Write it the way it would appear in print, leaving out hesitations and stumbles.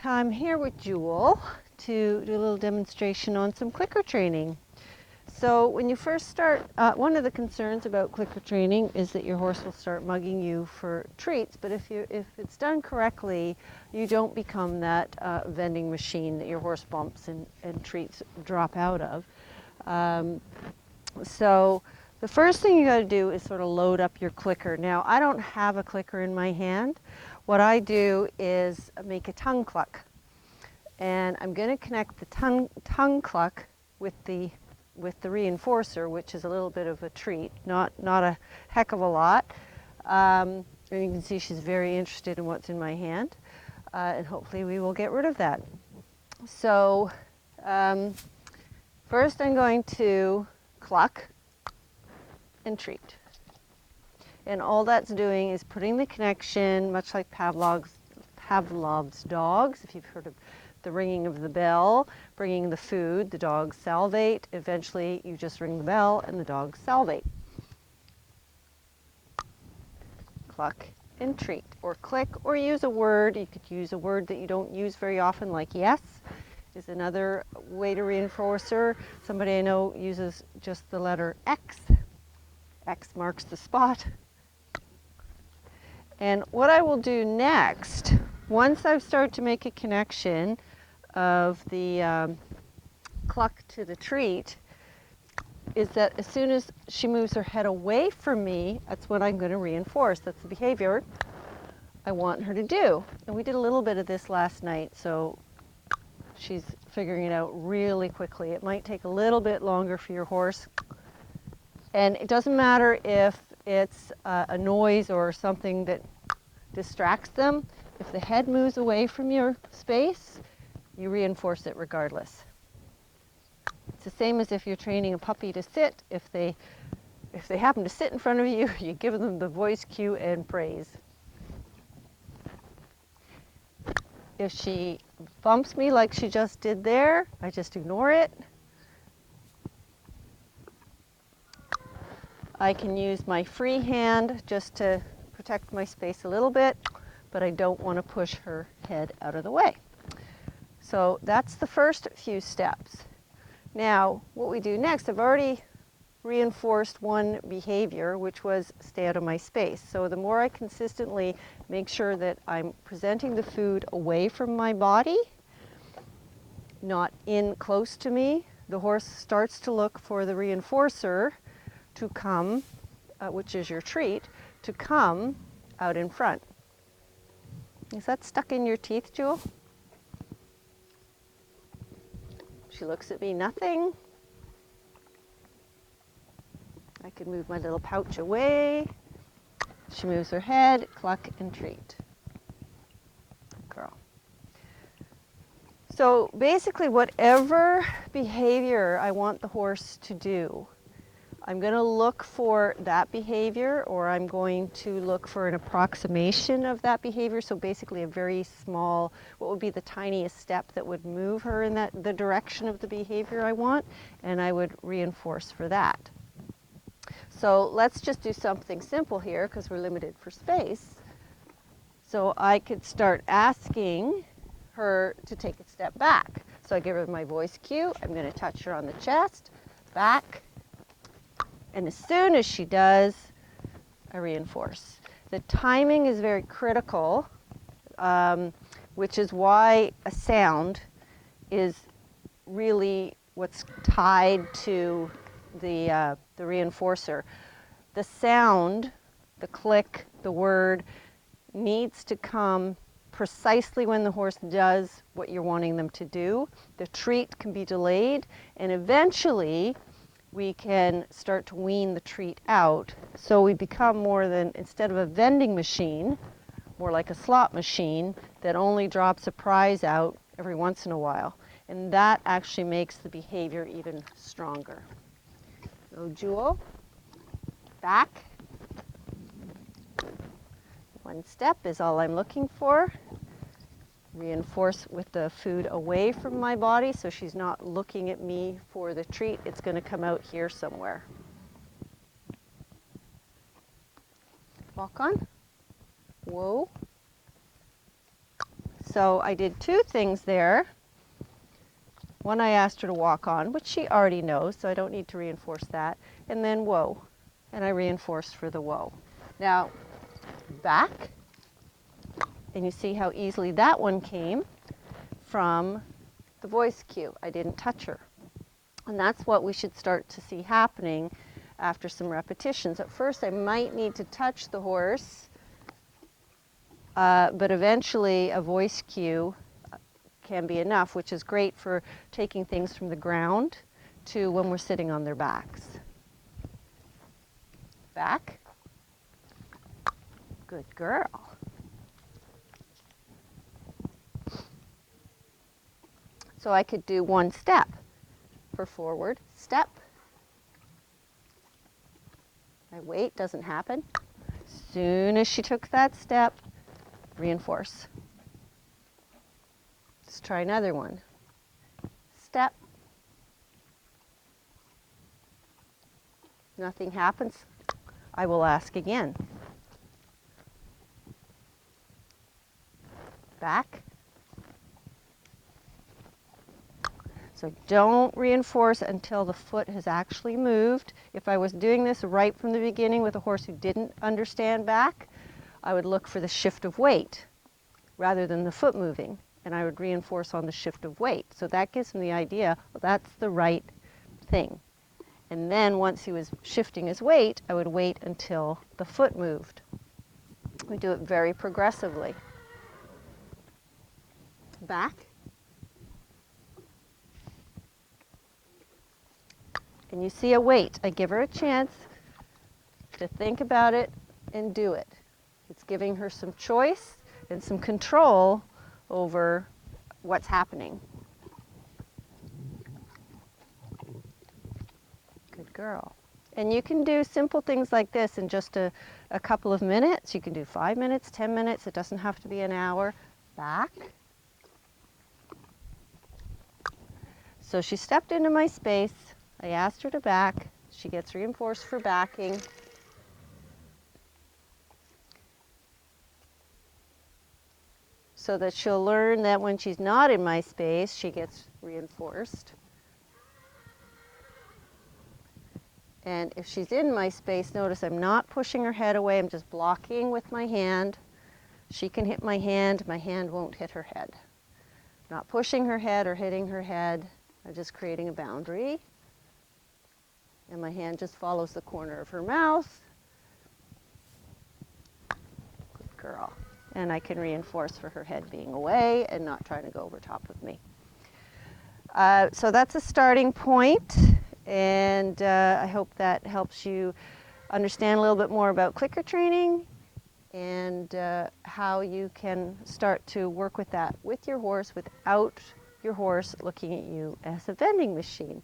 I'm here with Jewel to do a little demonstration on some clicker training. So when you first start, one of the concerns about clicker training is that your horse will start mugging you for treats, but if it's done correctly, you don't become that vending machine that your horse bumps and treats drop out of. So the first thing you got to do is sort of load up your clicker. Now, I don't have a clicker in my hand. What I do is make a tongue cluck. And I'm going to connect the tongue cluck with the reinforcer, which is a little bit of a treat, not a heck of a lot. And you can see she's very interested in what's in my hand. And hopefully we will get rid of that. So first I'm going to cluck and treat. And all that's doing is putting the connection, much like Pavlov's dogs, if you've heard of the ringing of the bell, bringing the food, the dogs salivate. Eventually you just ring the bell and the dogs salivate. Cluck and treat, or click, or use a word. You could use a word that you don't use very often, like yes is another way to reinforcer. Somebody I know uses just the letter X. X marks the spot. And what I will do next, once I've started to make a connection of the cluck to the treat, is that as soon as she moves her head away from me, that's what I'm going to reinforce. That's the behavior I want her to do. And we did a little bit of this last night, so she's figuring it out really quickly. It might take a little bit longer for your horse. And it doesn't matter if it's a noise or something that distracts them. If the head moves away from your space, you reinforce it regardless. It's the same as if you're training a puppy to sit. If they happen to sit in front of you, you give them the voice cue and praise. If she bumps me like she just did there, I just ignore it. I can use my free hand just to protect my space a little bit, but I don't want to push her head out of the way. So that's the first few steps. Now, what we do next, I've already reinforced one behavior, which was stay out of my space. So the more I consistently make sure that I'm presenting the food away from my body, not in close to me, the horse starts to look for the reinforcer to come, which is your treat, to come out in front. Is that stuck in your teeth, Jewel? She looks at me, nothing. I can move my little pouch away. She moves her head, cluck and treat. Girl. So basically whatever behavior I want the horse to do, I'm going to look for that behavior, or I'm going to look for an approximation of that behavior. So basically a very small, what would be the tiniest step that would move her in the direction of the behavior I want, and I would reinforce for that. So let's just do something simple here because we're limited for space. So I could start asking her to take a step back. So I give her my voice cue. I'm going to touch her on the chest, back. And as soon as she does, I reinforce. The timing is very critical, which is why a sound is really what's tied to the reinforcer. The sound, the click, the word, needs to come precisely when the horse does what you're wanting them to do. The treat can be delayed, and eventually we can start to wean the treat out, so we become more than, instead of a vending machine, more like a slot machine that only drops a prize out every once in a while. And that actually makes the behavior even stronger. So Jewel, back. One step is all I'm looking for. Reinforce with the food away from my body so she's not looking at me for the treat. It's going to come out here somewhere. Walk on. Whoa. So I did two things there. One, I asked her to walk on, which she already knows, so I don't need to reinforce that. And then whoa, and I reinforced for the whoa. Now, back, and you see how easily that one came from the voice cue. I didn't touch her. And that's what we should start to see happening after some repetitions. At first, I might need to touch the horse, but eventually a voice cue can be enough, which is great for taking things from the ground to when we're sitting on their backs. Back. Good girl. So I could do one step for forward, step. I wait, doesn't happen. Soon as she took that step, reinforce. Let's try another one. Step. Nothing happens. I will ask again. Back. So don't reinforce until the foot has actually moved. If I was doing this right from the beginning with a horse who didn't understand back, I would look for the shift of weight rather than the foot moving, and I would reinforce on the shift of weight. So that gives him the idea, well, that's the right thing. And then once he was shifting his weight, I would wait until the foot moved. We do it very progressively. Back. And you see a wait. I give her a chance to think about it and do it. It's giving her some choice and some control over what's happening. Good girl. And you can do simple things like this in just a couple of minutes. You can do 5 minutes, 10 minutes. It doesn't have to be an hour. Back. So she stepped into my space. I asked her to back. She gets reinforced for backing. So that she'll learn that when she's not in my space, she gets reinforced. And if she's in my space, notice I'm not pushing her head away. I'm just blocking with my hand. She can hit my hand won't hit her head. Not pushing her head or hitting her head. I'm just creating a boundary. And my hand just follows the corner of her mouth. Good girl. And I can reinforce for her head being away and not trying to go over top of me. So that's a starting point, and I hope that helps you understand a little bit more about clicker training and how you can start to work with that with your horse without your horse looking at you as a vending machine.